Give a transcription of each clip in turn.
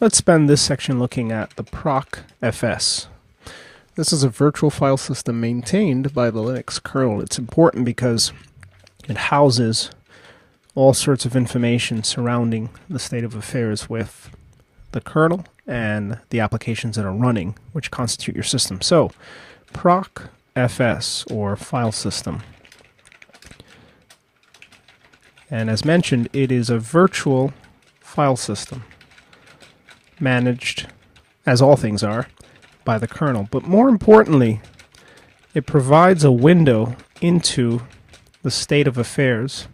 Let's spend this section looking at the Proc FS. This is a virtual file system maintained by the Linux kernel. It's important because it houses all sorts of information surrounding the state of affairs with the kernel and the applications that are running, which constitute your system. So, Proc FS, or file system. And as mentioned, it is a virtual file system managed, as all things are, by the kernel. But more importantly, it provides a window into the state of affairs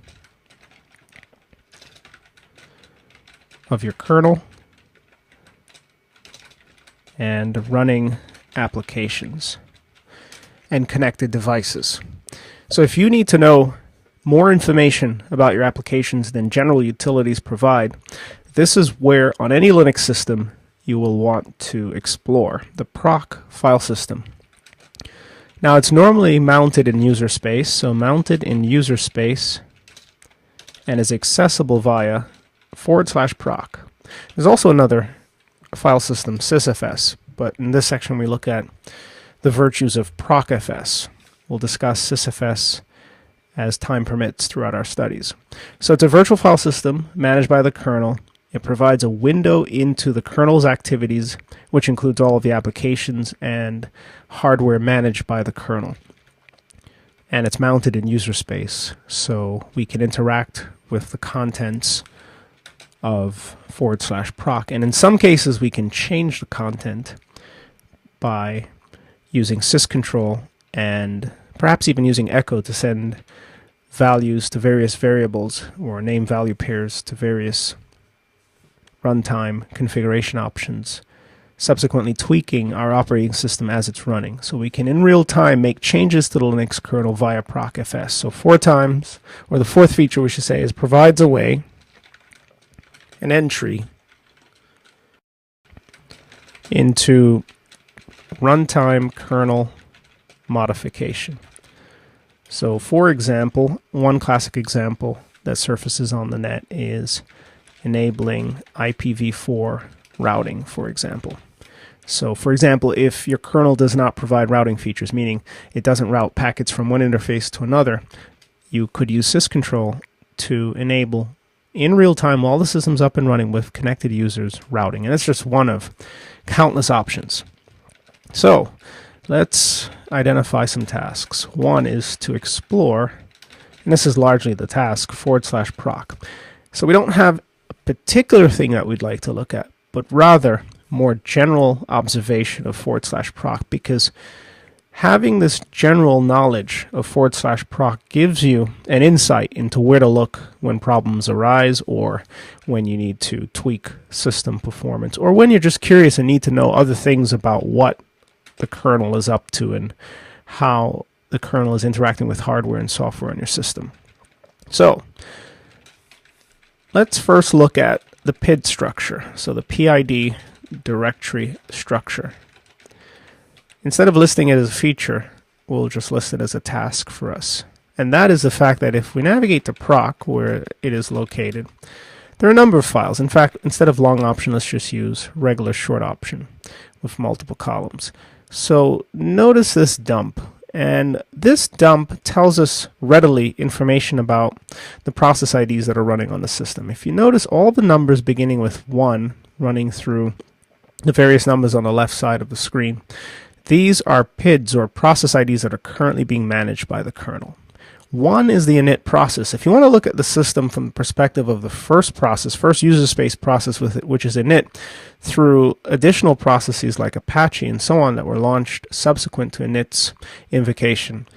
of your kernel and running applications and connected devices. So if you need to know more information about your applications than general utilities provide, this is where, on any Linux system, you will want to explore the Proc file system. Now, it's normally mounted in user space, so mounted in user space, and is accessible via /proc. There's also another file system, sysfs, but in this section we look at the virtues of procfs. We'll discuss sysfs as time permits throughout our studies. So it's a virtual file system managed by the kernel. It provides a window into the kernel's activities, which includes all of the applications and hardware managed by the kernel. And it's mounted in user space, so we can interact with the contents of /proc. And in some cases, we can change the content by using syscontrol and perhaps even using echo to send values to various variables or name value pairs to various runtime configuration options, subsequently tweaking our operating system as it's running. So we can in real time make changes to the Linux kernel via procfs. So the fourth feature we should say is provides a way, an entry into runtime kernel modification. So for example, one classic example that surfaces on the net is enabling IPv4 routing, for example. So for example, if your kernel does not provide routing features, meaning it doesn't route packets from one interface to another, you could use syscontrol to enable in real time while the system's up and running with connected users routing. And it's just one of countless options. So let's identify some tasks. One is to explore, and this is largely the task, /proc. So we don't have a particular thing that we'd like to look at, but rather more general observation of /proc, because having this general knowledge of /proc gives you an insight into where to look when problems arise, or when you need to tweak system performance, or when you're just curious and need to know other things about what the kernel is up to and how the kernel is interacting with hardware and software on your system. So let's first look at the PID structure, so the PID directory structure. Instead of listing it as a feature, we'll just list it as a task for us. And that is the fact that if we navigate to proc, where it is located, there are a number of files. In fact, instead of long option, let's just use regular short option with multiple columns. So notice this dump. And this dump tells us readily information about the process IDs that are running on the system. If you notice all the numbers beginning with 1 running through the various numbers on the left side of the screen, these are PIDs, or process IDs, that are currently being managed by the kernel. 1 is the init process. If you want to look at the system from the perspective of the first user space process with it, which is init, through additional processes like Apache and so on that were launched subsequent to init's invocation,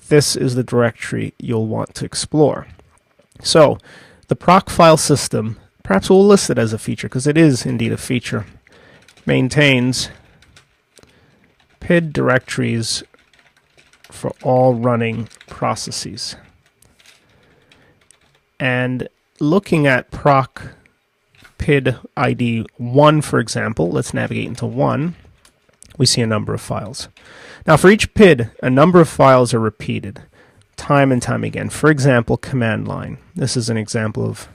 this is the directory you'll want to explore. So the proc file system, perhaps we'll list it as a feature because it is indeed a feature, maintains PID directories for all running processes. And looking at proc PID ID 1, for example, let's navigate into 1, we see a number of files. Now for each PID, a number of files are repeated time and time again. For example, command line. This is an example of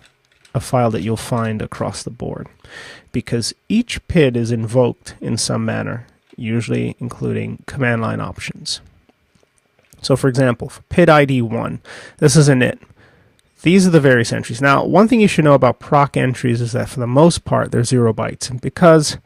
a file that you'll find across the board, because each PID is invoked in some manner, usually including command line options. So for example, for PID ID 1, this is init. These are the various entries. Now, one thing you should know about proc entries is that for the most part, they're 0 bytes, and because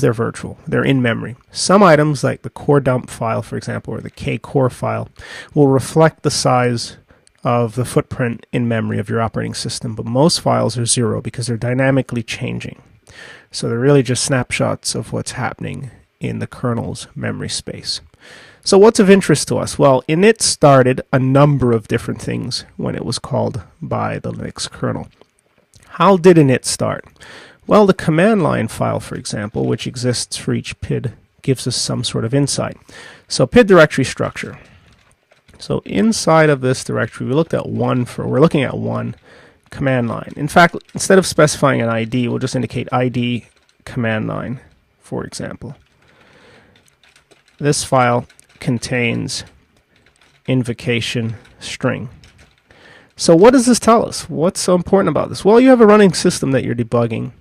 they're virtual, they're in memory. Some items, like the core dump file, for example, or the kcore file, will reflect the size of the footprint in memory of your operating system, but most files are 0 because they're dynamically changing. So they're really just snapshots of what's happening in the kernel's memory space. So what's of interest to us? Well, init started a number of different things when it was called by the Linux kernel. How did init start? Well, the command line file, for example, which exists for each PID, gives us some sort of insight. So PID directory structure. So inside of this directory, we're looking at one command line. In fact, instead of specifying an ID, we'll just indicate ID command line, for example. This file contains invocation string. So what does this tell us? What's so important about this? Well, you have a running system that you're debugging,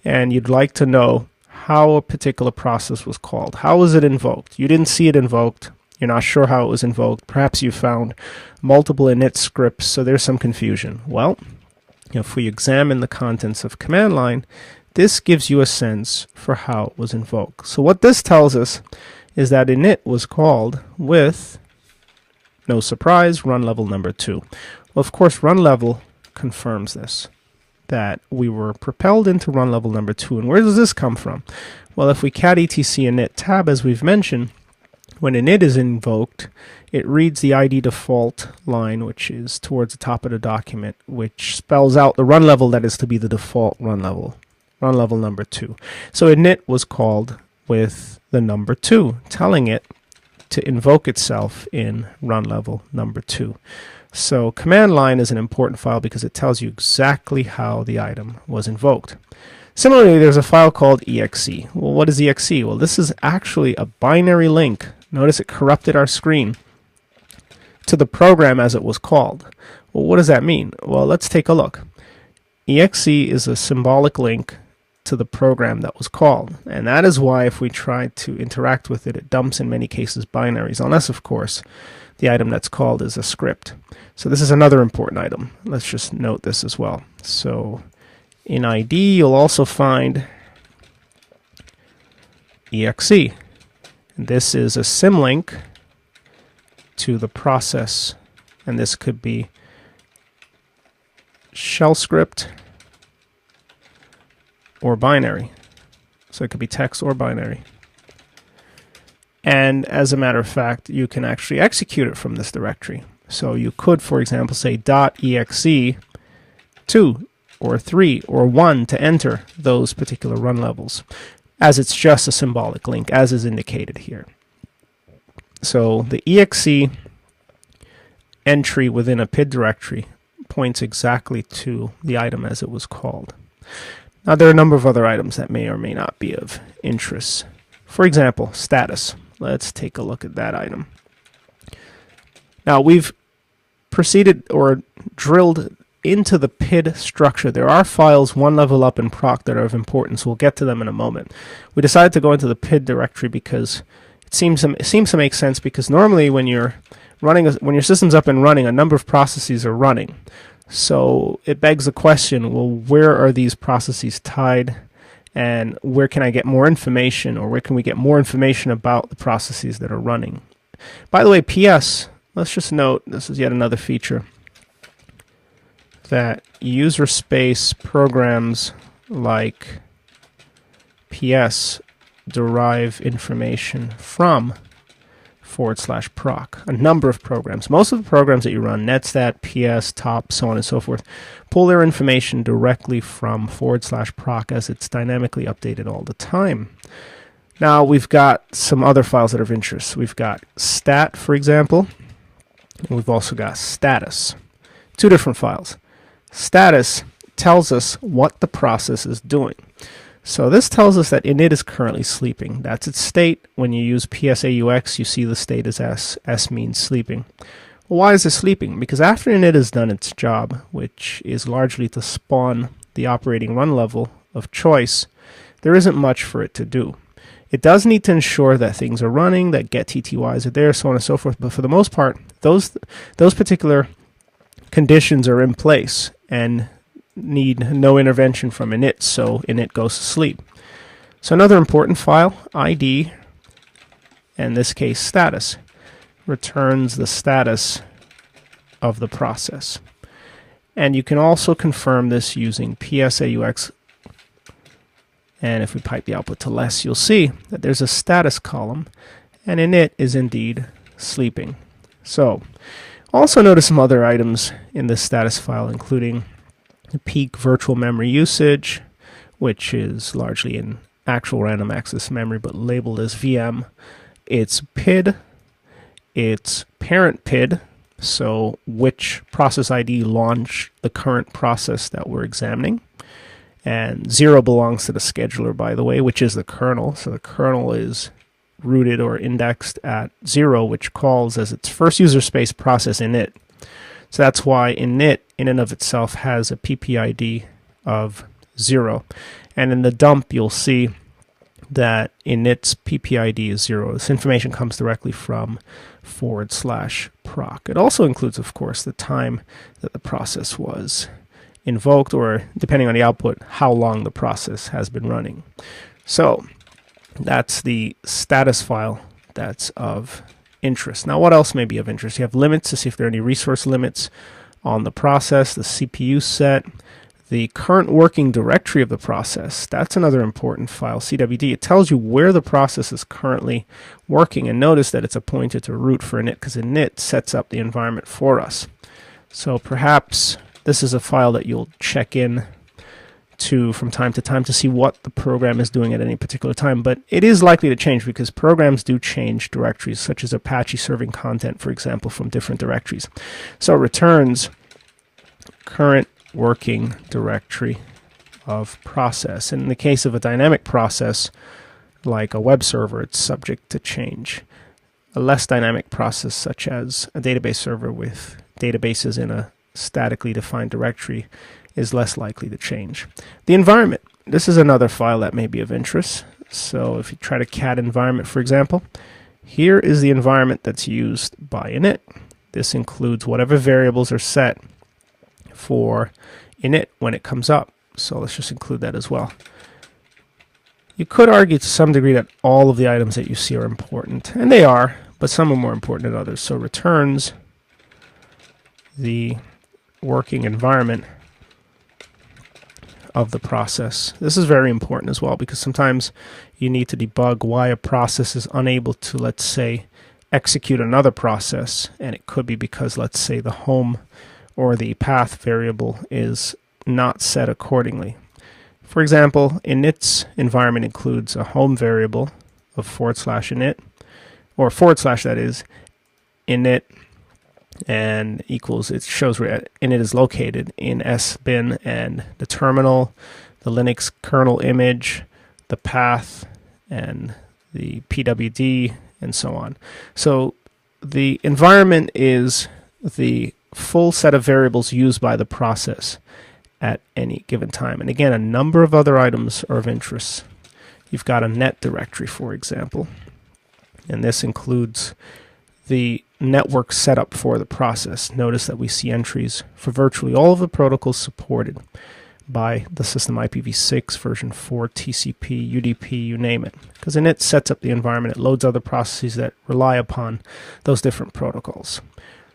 and you'd like to know how a particular process was called. How was it invoked? You didn't see it invoked. You're not sure how it was invoked. Perhaps you found multiple init scripts, so there's some confusion. Well, if we examine the contents of command line, this gives you a sense for how it was invoked. So what this tells us is that init was called with, no surprise, run level number 2. Well, of course, run level confirms this, that we were propelled into run level number 2. And where does this come from? Well, if we cat etc init tab, as we've mentioned, when init is invoked, it reads the ID default line, which is towards the top of the document, which spells out the run level that is to be the default run level number 2. So init was called with the number 2, telling it to invoke itself in run level number 2. So command line is an important file because it tells you exactly how the item was invoked. Similarly, there's a file called exe. Well, what is exe? Well, this is actually a binary link. Notice it corrupted our screen to the program as it was called. Well, what does that mean? Well, let's take a look. Exe is a symbolic link to the program that was called, and that is why if we try to interact with it, it dumps in many cases binaries, unless of course the item that's called is a script. So this is another important item. Let's just note this as well. So in ID you'll also find exe, and this is a symlink to the process, and this could be shell script or binary. So it could be text or binary. And as a matter of fact, you can actually execute it from this directory. So you could, for example, say .exe 2 or 3 or 1 to enter those particular run levels, as it's just a symbolic link, as is indicated here. So the exe entry within a PID directory points exactly to the item as it was called. Now, there are a number of other items that may or may not be of interest. For example, status. Let's take a look at that item. Now, we've proceeded or drilled into the PID structure. There are files one level up in Proc that are of importance. We'll get to them in a moment. We decided to go into the PID directory because it seems to make sense, because normally when your system's up and running, a number of processes are running. So it begs the question, well, where are these processes tied, and where can I get more information, or where can we get more information about the processes that are running? By the way, PS, let's just note, this is yet another feature, that user space programs like PS derive information from /proc. A number of programs. Most of the programs that you run, netstat, PS, top, so on and so forth, pull their information directly from /proc, as it's dynamically updated all the time. Now we've got some other files that are of interest. We've got stat, for example, and we've also got status. Two different files. Status tells us what the process is doing. So this tells us that init is currently sleeping. That's its state. When you use PSAUX, you see the state as S. S means sleeping. Well, why is it sleeping? Because after init has done its job, which is largely to spawn the operating run level of choice, there isn't much for it to do. It does need to ensure that things are running, that get TTYs are there, so on and so forth, but for the most part, those particular conditions are in place and need no intervention from init, so init goes to sleep. So another important file, ID, and in this case status, returns the status of the process. And you can also confirm this using PSAUX, and if we pipe the output to less, you'll see that there's a status column, and init is indeed sleeping. So also notice some other items in this status file, including the peak virtual memory usage, which is largely in actual random access memory but labeled as VM. It's PID, it's parent PID, so which process ID launched the current process that we're examining. And 0 belongs to the scheduler, by the way, which is the kernel. So the kernel is rooted or indexed at 0, which calls as its first user space process init. So that's why init in and of itself has a PPID of 0. And in the dump, you'll see that init's PPID is 0. This information comes directly from /proc. It also includes, of course, the time that the process was invoked, or depending on the output, how long the process has been running. So that's the status file that's of interest. Now, what else may be of interest? You have limits to see if there are any resource limits on the process, the CPU set, the current working directory of the process. That's another important file, CWD. It tells you where the process is currently working, and notice that it's a pointer to root for init because init sets up the environment for us. So perhaps this is a file that you'll check in to from time to time to see what the program is doing at any particular time, but it is likely to change because programs do change directories, such as Apache serving content, for example, from different directories. So it returns current working directory of process. And in the case of a dynamic process like a web server, it's subject to change. A less dynamic process, such as a database server with databases in a statically defined directory, is less likely to change. The environment. This is another file that may be of interest. So if you try to cat environment, for example, here is the environment that's used by init. This includes whatever variables are set for init when it comes up. So let's just include that as well. You could argue to some degree that all of the items that you see are important, and they are, but some are more important than others. So returns the working environment of the process. This is very important as well because sometimes you need to debug why a process is unable to, let's say, execute another process, and it could be because, let's say, the home or the path variable is not set accordingly. For example, init's environment includes a home variable of /init, or / that is, init, and equals, it shows where init is located in sbin, and the terminal, the Linux kernel image, the path, and the pwd, and so on. So the environment is the full set of variables used by the process at any given time. And again, a number of other items are of interest. You've got a net directory, for example, and this includes the network setup for the process. Notice that we see entries for virtually all of the protocols supported by the system, IPv6, version 4, TCP, UDP, you name it. Because init sets up the environment, it loads other processes that rely upon those different protocols.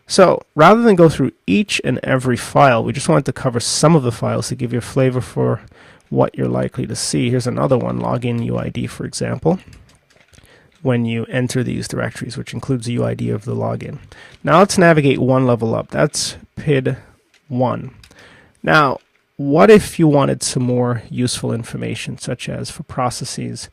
So rather than go through each and every file, we just wanted to cover some of the files to give you a flavor for what you're likely to see. Here's another one, login UID, for example, when you enter these directories, which includes the UID of the login. Now let's navigate one level up. That's PID 1. Now, what if you wanted some more useful information, such as for processes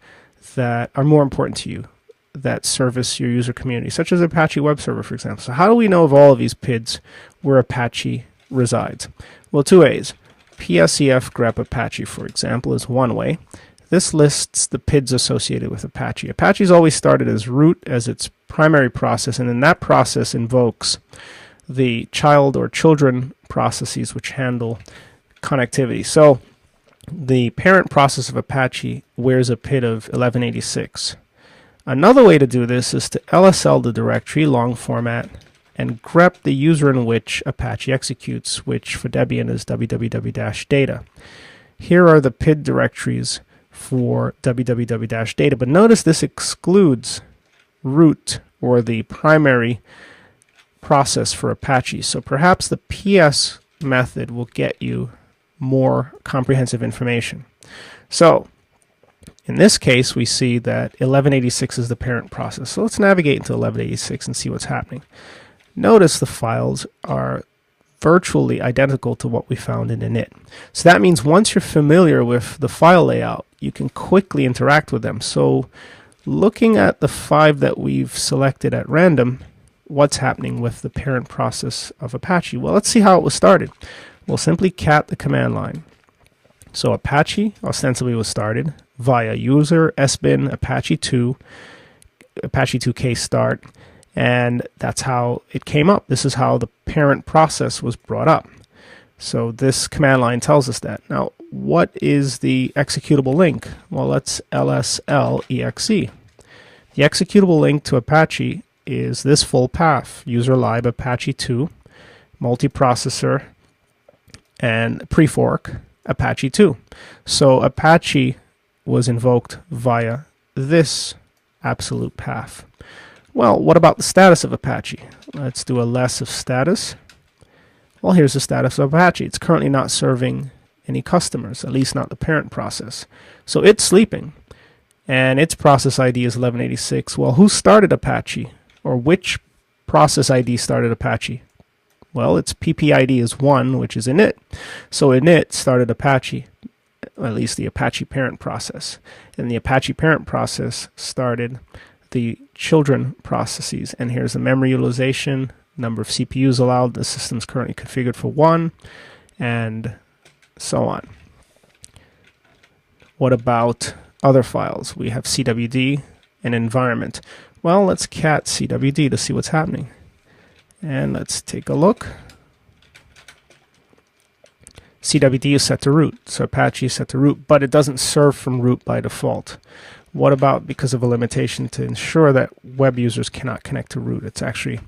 that are more important to you, that service your user community, such as Apache web server, for example? So how do we know of all of these PIDs where Apache resides? Well, two ways. PSEF grep Apache, for example, is one way. This lists the PIDs associated with Apache. Apache's always started as root as its primary process, and then that process invokes the child or children processes which handle connectivity. So the parent process of Apache wears a PID of 1186. Another way to do this is to LSL the directory, long format, and grep the user in which Apache executes, which for Debian is www-data. Here are the PID directories for www-data, but notice this excludes root, or the primary process for Apache. So perhaps the PS method will get you more comprehensive information. So in this case, we see that 1186 is the parent process. So let's navigate into 1186 and see what's happening. Notice the files are virtually identical to what we found in init. So that means once you're familiar with the file layout, you can quickly interact with them. So looking at the 5 that we've selected at random, what's happening with the parent process of Apache? Well, let's see how it was started. We'll simply cat the command line. So Apache ostensibly was started via user sbin Apache 2, Apache 2k start, and that's how it came up. This is how the parent process was brought up. So this command line tells us that. Now, what is the executable link? Well, let's lsl-exe. The executable link to Apache is this full path, user lib Apache 2, multiprocessor, and prefork Apache 2. So Apache was invoked via this absolute path. Well, what about the status of Apache? Let's do a less of status. Well, here's the status of Apache. It's currently not serving any customers, at least not the parent process. So it's sleeping, and its process ID is 1186. Well, who started Apache? Or which process ID started Apache? Well, its PPID is 1, which is init. So init started Apache, at least the Apache parent process. And the Apache parent process started the children processes. And here's the memory utilization, number of CPUs allowed. The system's currently configured for 1, and so on. What about other files? We have CWD and environment. Well, let's cat CWD to see what's happening. And let's take a look. CWD is set to root, so Apache is set to root, but it doesn't serve from root by default. What about because of a limitation to ensure that web users cannot connect to root? It's actually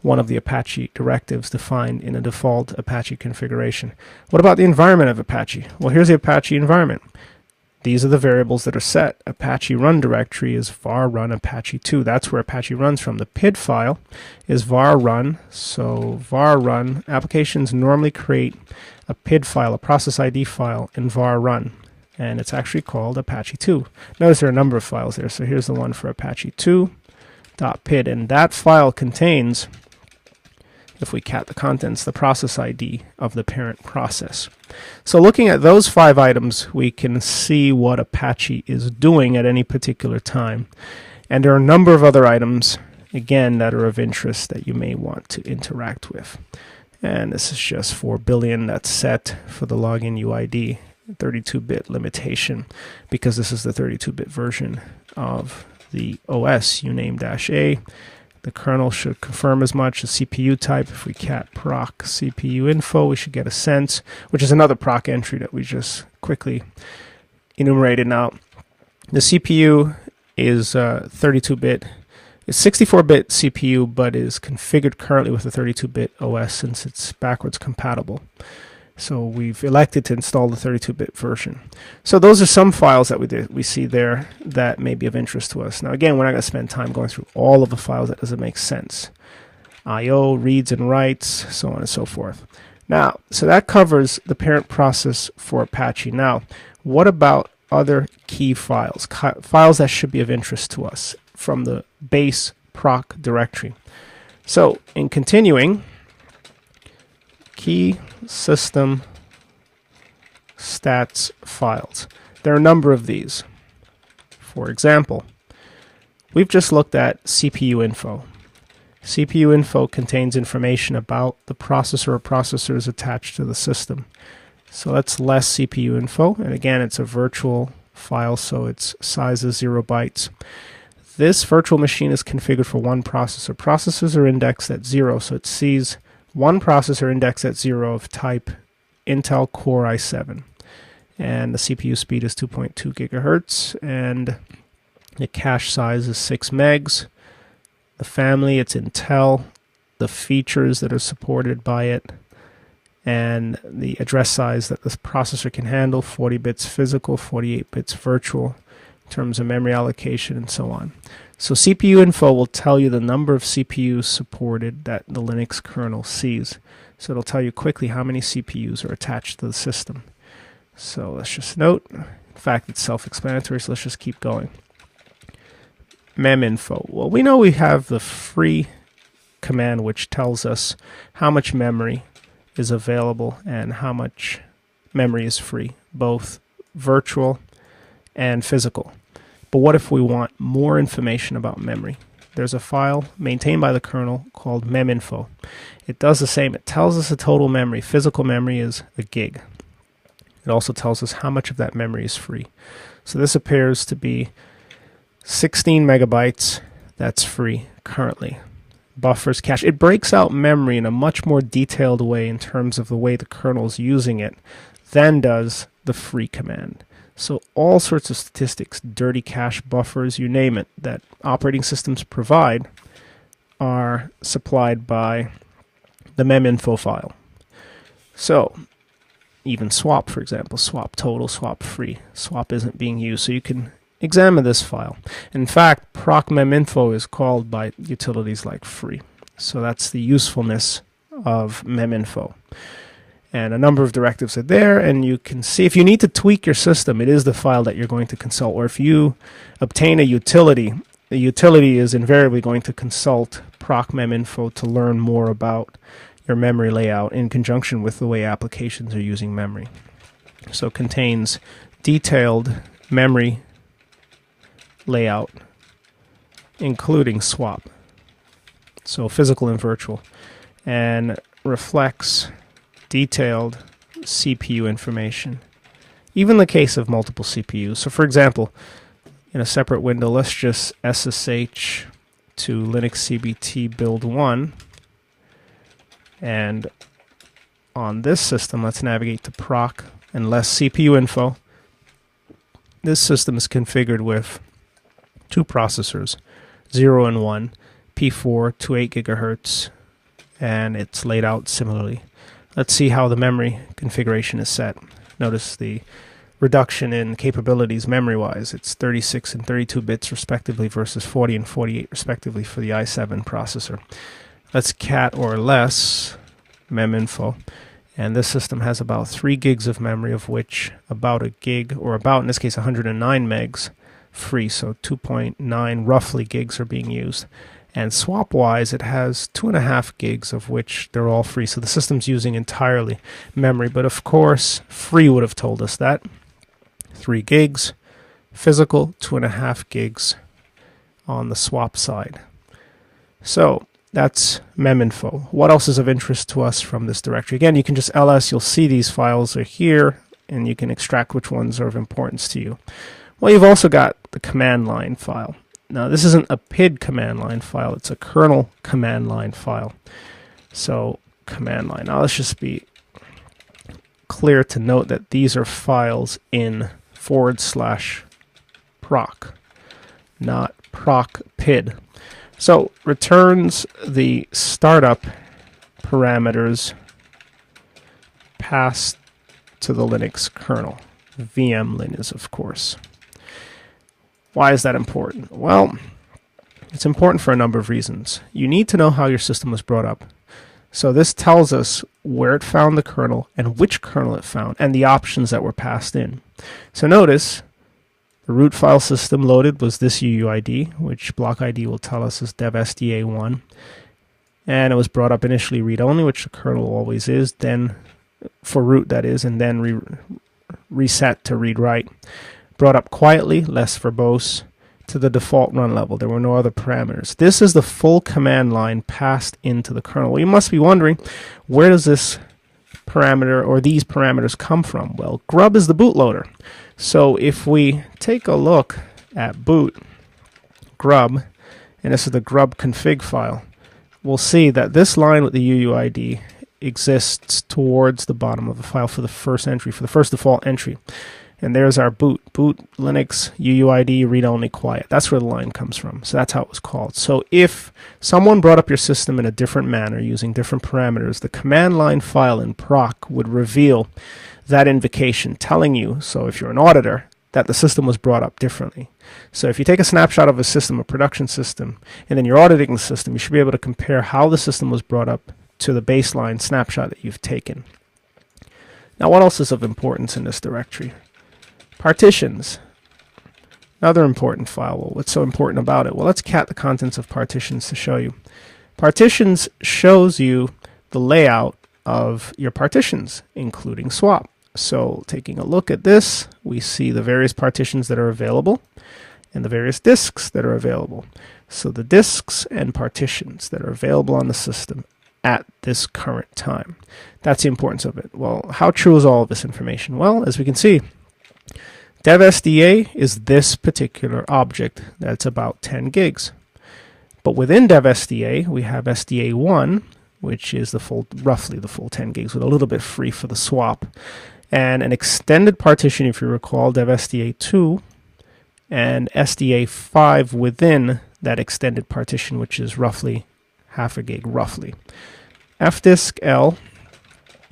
one of the Apache directives defined in a default Apache configuration. What about the environment of Apache? Well, here's the Apache environment. These are the variables that are set. Apache run directory is var run Apache 2. That's where Apache runs from. The PID file is var run. So var run, applications normally create a PID file, a process ID file in var run. And it's actually called Apache 2. Notice there are a number of files there. So here's the one for Apache 2.pid. And that file contains, if we cat the contents, the process ID of the parent process. So looking at those 5 items, we can see what Apache is doing at any particular time. And there are a number of other items, again, that are of interest that you may want to interact with. And this is just 4 billion that's set for the login UID, 32-bit limitation, because this is the 32-bit version of the OS, uname-A. The kernel should confirm as much as CPU type. If we cat proc CPU info, we should get a sense, which is another proc entry that we just quickly enumerated. Now, the CPU is 32-bit. It's 64-bit CPU, but is configured currently with a 32-bit OS since it's backwards compatible. So we've elected to install the 32-bit version. So those are some files that we see there that may be of interest to us. Now again, we're not going to spend time going through all of the files. That doesn't make sense. I/O, reads and writes, so on and so forth. Now, so that covers the parent process for Apache. Now, what about other key files? Files that should be of interest to us from the base proc directory. So in continuing, key system stats files. There are a number of these. For example, we've just looked at CPU info. CPU info contains information about the processor or processors attached to the system. So that's less CPU info, and again, it's a virtual file, so its size is 0 bytes. This virtual machine is configured for 1 processor. Processors are indexed at 0, so it sees one processor indexed at 0 of type Intel Core i7. And the CPU speed is 2.2 gigahertz, and the cache size is 6 megs. The family, it's Intel. The features that are supported by it, and the address size that this processor can handle, 40 bits physical, 48 bits virtual, in terms of memory allocation and so on. So CPU info will tell you the number of CPUs supported that the Linux kernel sees. So it'll tell you quickly how many CPUs are attached to the system. So let's just note, in fact it's self-explanatory, so let's just keep going. Meminfo. Well, we know we have the free command which tells us how much memory is available and how much memory is free, both virtual and physical. But what if we want more information about memory? There's a file maintained by the kernel called meminfo. It does the same. It tells us the total memory. Physical memory is a gig. It also tells us how much of that memory is free. So this appears to be 16 megabytes that's free currently. Buffers, cache. It breaks out memory in a much more detailed way in terms of the way the kernel is using it than does the free command. So all sorts of statistics, dirty cache, buffers, you name it, that operating systems provide are supplied by the meminfo file. So even swap, for example, swap total, swap free. Swap isn't being used, so you can examine this file. In fact, proc meminfo is called by utilities like free. So that's the usefulness of meminfo. And a number of directives are there, and you can see if you need to tweak your system, it is the file that you're going to consult. Or if you obtain a utility, the utility is invariably going to consult proc meminfo to learn more about your memory layout in conjunction with the way applications are using memory. So it contains detailed memory layout, including swap, so physical and virtual, and reflects detailed CPU information, even in the case of multiple CPUs. So for example, in a separate window, let's just SSH to Linux CBT build 1, and on this system, let's navigate to proc and less CPU info. This system is configured with two processors, 0 and 1, P4 to 8 gigahertz, and it's laid out similarly. Let's see how the memory configuration is set. Notice the reduction in capabilities memory-wise. It's 36 and 32 bits respectively versus 40 and 48 respectively for the i7 processor. Let's cat or less meminfo, and this system has about 3 gigs of memory, of which about a gig, or about in this case 109 megs, free, so 2.9 roughly gigs are being used. And swap-wise, it has 2.5 gigs, of which they're all free. So the system's using entirely memory. But of course, free would have told us that. 3 gigs, physical, 2.5 gigs on the swap side. So that's meminfo. What else is of interest to us from this directory? Again, you can just ls, you'll see these files are here, and you can extract which ones are of importance to you. Well, you've also got the command line file. Now, this isn't a PID command line file, it's a kernel command line file. So, command line. Now, let's just be clear to note that these are files in /proc, not proc PID. So, returns the startup parameters passed to the Linux kernel. vmlin is, of course. Why is that important? Well, it's important for a number of reasons. You need to know how your system was brought up. So this tells us where it found the kernel and which kernel it found and the options that were passed in. So notice the root file system loaded was this UUID, which block ID will tell us is Deb6x. And it was brought up initially read-only, which the kernel always is, then for root that is, and then reset to read-write. Brought up quietly, less verbose, to the default run level. There were no other parameters. This is the full command line passed into the kernel. Well, you must be wondering, where does this parameter or these parameters come from? Well, grub is the bootloader. So if we take a look at boot, grub, and this is the grub config file, we'll see that this line with the UUID exists towards the bottom of the file for the first entry, for the first default entry. And there's our boot Linux UUID read-only quiet. That's where the line comes from. So that's how it was called. So if someone brought up your system in a different manner using different parameters, the command line file in Proc would reveal that invocation, telling you, so if you're an auditor, that the system was brought up differently. So if you take a snapshot of a system, a production system, and then you're auditing the system, you should be able to compare how the system was brought up to the baseline snapshot that you've taken. Now, what else is of importance in this directory? Partitions. Another important file. Well, what's so important about it? Well, let's cat the contents of partitions to show you. Partitions shows you the layout of your partitions, including swap. So taking a look at this, we see the various partitions that are available and the various disks that are available. So the disks and partitions that are available on the system at this current time. That's the importance of it. Well, how true is all of this information? Well, as we can see, DevSDA is this particular object that's about 10 gigs. But within DevSDA, we have SDA1, which is the full, roughly the full 10 gigs with a little bit free for the swap. And an extended partition, if you recall, DevSDA2 and SDA5 within that extended partition, which is roughly half a gig, roughly. fdisk-l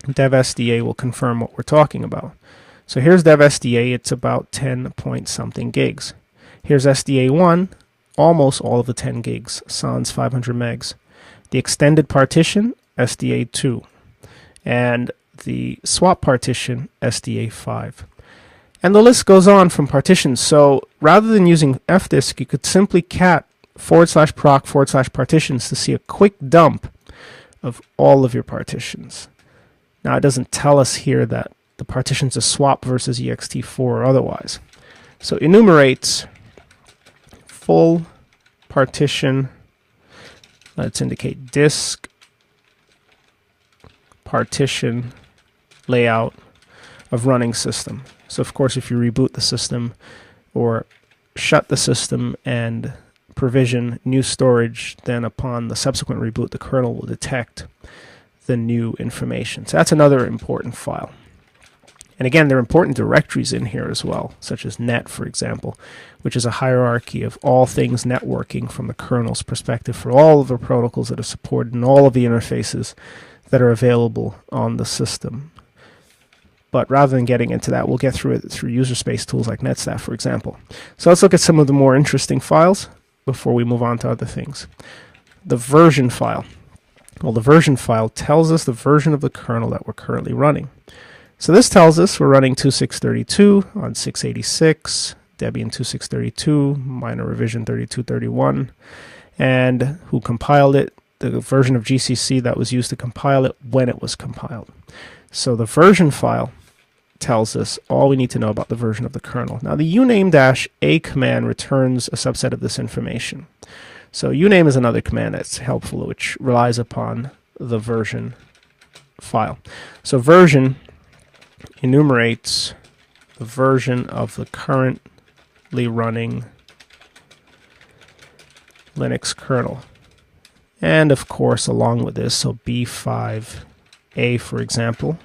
DevSDA will confirm what we're talking about. So here's DevSDA, it's about 10 point something gigs. Here's SDA1, almost all of the 10 gigs, sans 500 megs. The extended partition, SDA2. And the swap partition, SDA5. And the list goes on from partitions. So rather than using fdisk, you could simply cat /proc/partitions to see a quick dump of all of your partitions. Now, it doesn't tell us here that the partitions are swap versus ext4 or otherwise. So enumerates full partition, let's indicate disk partition layout of running system. So of course, if you reboot the system or shut the system and provision new storage, then upon the subsequent reboot, the kernel will detect the new information. So that's another important file. And again, there are important directories in here as well, such as net, for example, which is a hierarchy of all things networking from the kernel's perspective for all of the protocols that are supported and all of the interfaces that are available on the system. But rather than getting into that, we'll get through it through user space tools like netstaff, for example. So let's look at some of the more interesting files before we move on to other things. The version file. Well, the version file tells us the version of the kernel that we're currently running. So this tells us we're running 2632 on 686, Debian 2632, minor revision 3231, and who compiled it, the version of GCC that was used to compile it when it was compiled. So the version file tells us all we need to know about the version of the kernel. Now the uname-a command returns a subset of this information. So uname is another command that's helpful, which relies upon the version file. So version enumerates the version of the currently running Linux kernel. And of course, along with this, so B5A, for example,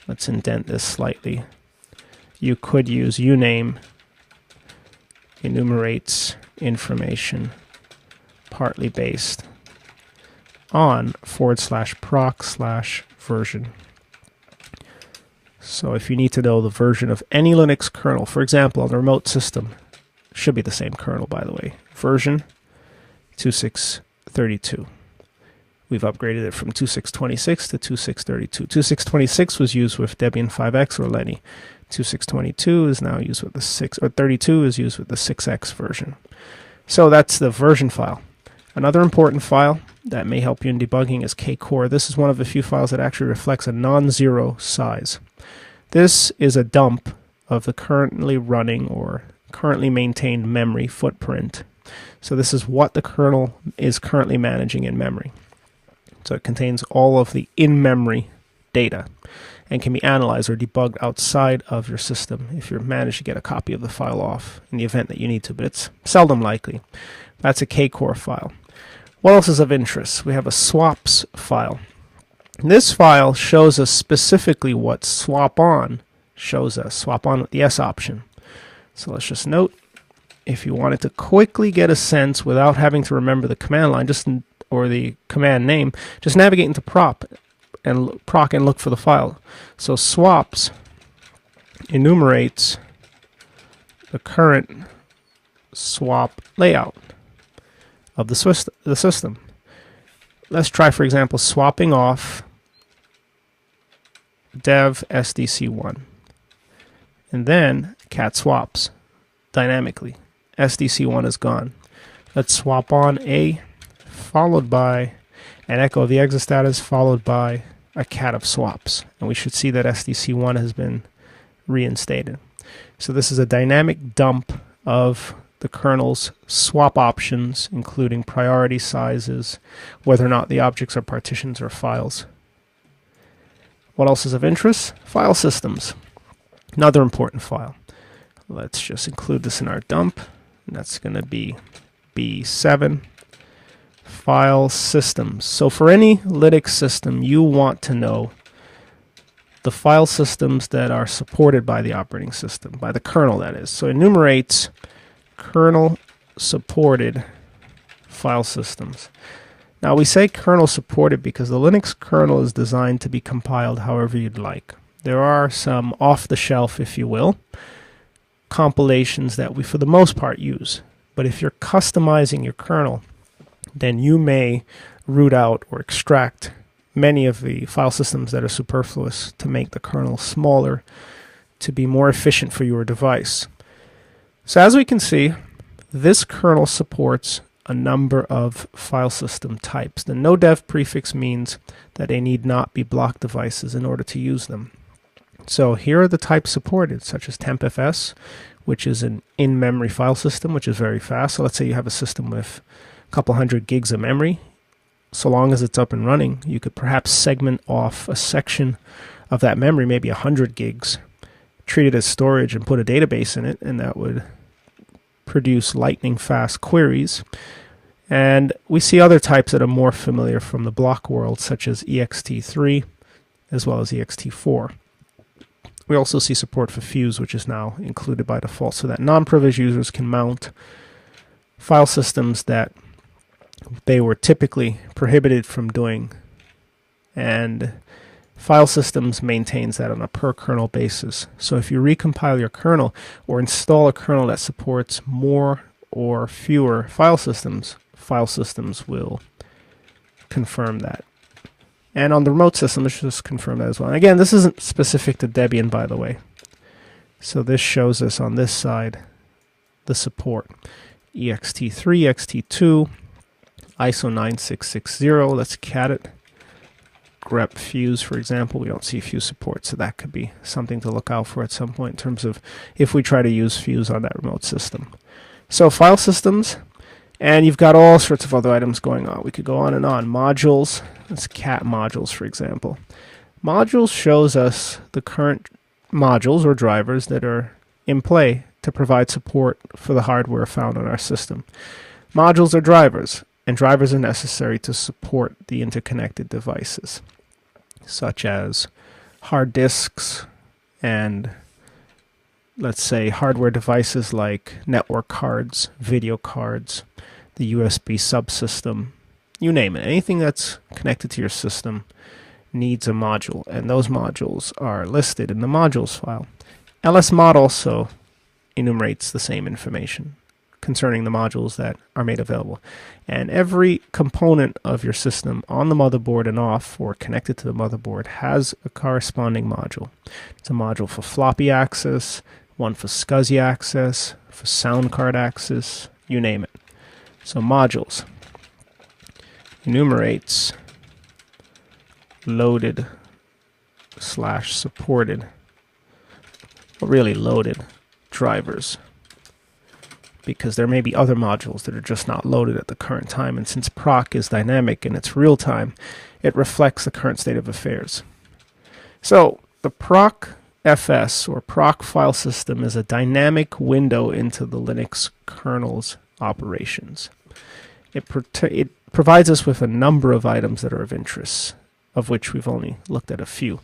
let's indent this slightly. You could use uname enumerates information partly based on /proc/version. So if you need to know the version of any Linux kernel, for example, on a remote system, should be the same kernel, by the way, version 2632. We've upgraded it from 2626 to 2632. 2626 was used with Debian 5x or Lenny. 2622 is now used with the 32 is used with the 6x version. So that's the version file. Another important file that may help you in debugging is kcore. This is one of the few files that actually reflects a non-zero size. This is a dump of the currently running or currently maintained memory footprint. So this is what the kernel is currently managing in memory. So it contains all of the in-memory data and can be analyzed or debugged outside of your system if you manage to get a copy of the file off in the event that you need to, but it's seldom likely. That's a kcore file. What else is of interest? We have a swaps file. This file shows us specifically what swap on shows us. Swap on with the S option. So let's just note, if you wanted to quickly get a sense without having to remember the command line, or the command name, just navigate into Proc and look for the file. So swaps enumerates the current swap layout of the system. Let's try, for example, swapping off Dev6x and then cat swaps dynamically. SDC1 is gone. Let's swap on A followed by an echo of the exit status followed by a cat of swaps, and we should see that SDC1 has been reinstated. So this is a dynamic dump of the kernel's swap options, including priority sizes, whether or not the objects are partitions or files. What else is of interest? File systems. Another important file. Let's just include this in our dump. And that's going to be B7 file systems. So for any Linux system, you want to know the file systems that are supported by the operating system, by the kernel that is. So it enumerates kernel supported file systems. Now we say kernel supported because the Linux kernel is designed to be compiled however you'd like. There are some off-the-shelf, if you will, compilations that we for the most part use. But if you're customizing your kernel, then you may root out or extract many of the file systems that are superfluous to make the kernel smaller, to be more efficient for your device. So as we can see, this kernel supports a number of file system types. The no dev prefix means that they need not be block devices in order to use them. So here are the types supported, such as tempfs, which is an in-memory file system, which is very fast. So let's say you have a system with a couple hundred gigs of memory. So long as it's up and running, you could perhaps segment off a section of that memory, maybe 100 gigs, treat it as storage and put a database in it, and that would produce lightning fast queries. And we see other types that are more familiar from the block world, such as ext3 as well as ext4. We also see support for Fuse, which is now included by default, so that non-privileged users can mount file systems that they were typically prohibited from doing. And FileSystem maintains that on a per kernel basis. So if you recompile your kernel or install a kernel that supports more or fewer file systems, FileSystem will confirm that. And on the remote system, let's just confirm that as well. And again, this isn't specific to Debian, by the way. So this shows us on this side the support. ext3, ext2, ISO 9660. Let's cat it. grep Fuse, for example. We don't see Fuse support, so that could be something to look out for at some point in terms of if we try to use Fuse on that remote system. So file systems, and you've got all sorts of other items going on. We could go on and on. Modules. Let's cat modules, for example. Modules shows us the current modules or drivers that are in play to provide support for the hardware found on our system. Modules are drivers, and drivers are necessary to support the interconnected devices, such as hard disks and, let's say, hardware devices like network cards, video cards, the USB subsystem, you name it. Anything that's connected to your system needs a module, and those modules are listed in the modules file. LSMod also enumerates the same information concerning the modules that are made available. And every component of your system on the motherboard and off, or connected to the motherboard, has a corresponding module. It's a module for floppy access, one for SCSI access, for sound card access, you name it. So modules enumerates loaded / supported, or really loaded drivers, because there may be other modules that are just not loaded at the current time, and since Proc is dynamic and it's real time, it reflects the current state of affairs. So the Proc FS, or Proc file system, is a dynamic window into the Linux kernel's operations. it provides us with a number of items that are of interest, of which we've only looked at a few.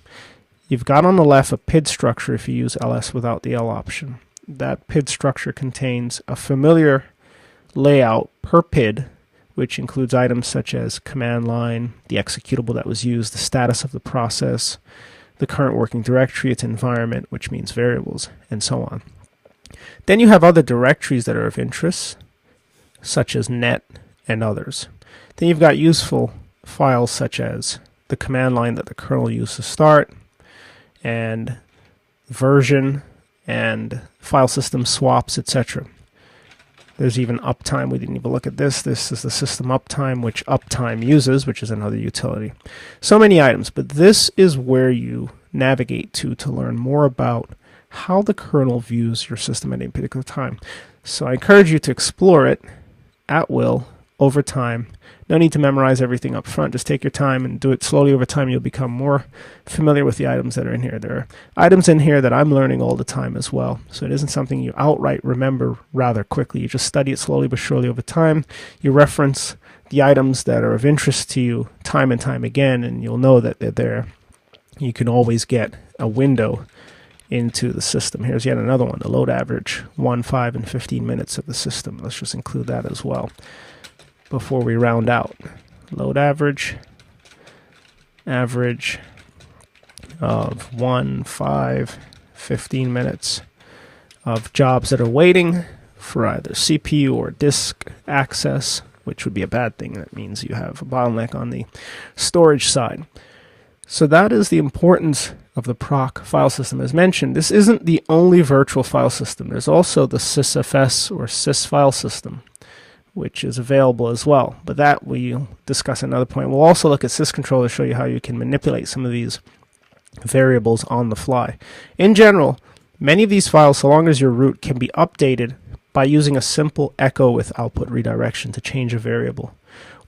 You've got on the left a PID structure if you use ls without the L option. That PID structure contains a familiar layout per PID, which includes items such as command line, the executable that was used, the status of the process, the current working directory, its environment, which means variables, and so on. Then you have other directories that are of interest, such as net and others. Then you've got useful files such as the command line that the kernel used to start, and version, and file system swaps, etc. There's even uptime. We didn't even look at this. This is the system uptime, which uptime uses, which is another utility. So many items, but this is where you navigate to learn more about how the kernel views your system at any particular time. So I encourage you to explore it at will over time. No need to memorize everything up front. Just take your time and do it slowly over time. You'll become more familiar with the items that are in here. There are items in here that I'm learning all the time as well. So it isn't something you outright remember rather quickly. You just study it slowly but surely over time. You reference the items that are of interest to you time and time again, and you'll know that they're there. You can always get a window into the system. Here's yet another one, the load average, 1, 5, and 15 minutes of the system. Let's just include that as well before we round out. Load average of 1, 5, 15 minutes of jobs that are waiting for either CPU or disk access, which would be a bad thing. That means you have a bottleneck on the storage side. So that is the importance of the Proc file system. As mentioned, this isn't the only virtual file system. There's also the sysfs or sys file system, which is available as well. But that we'll discuss at another point. We'll also look at syscontrol to show you how you can manipulate some of these variables on the fly. In general, many of these files, so long as your root, can be updated by using a simple echo with output redirection to change a variable,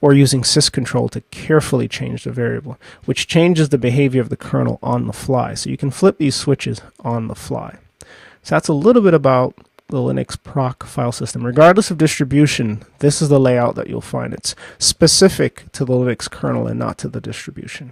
or using syscontrol to carefully change the variable, which changes the behavior of the kernel on the fly. So you can flip these switches on the fly. So that's a little bit about the Linux Proc file system. Regardless of distribution, this is the layout that you'll find. It's specific to the Linux kernel and not to the distribution.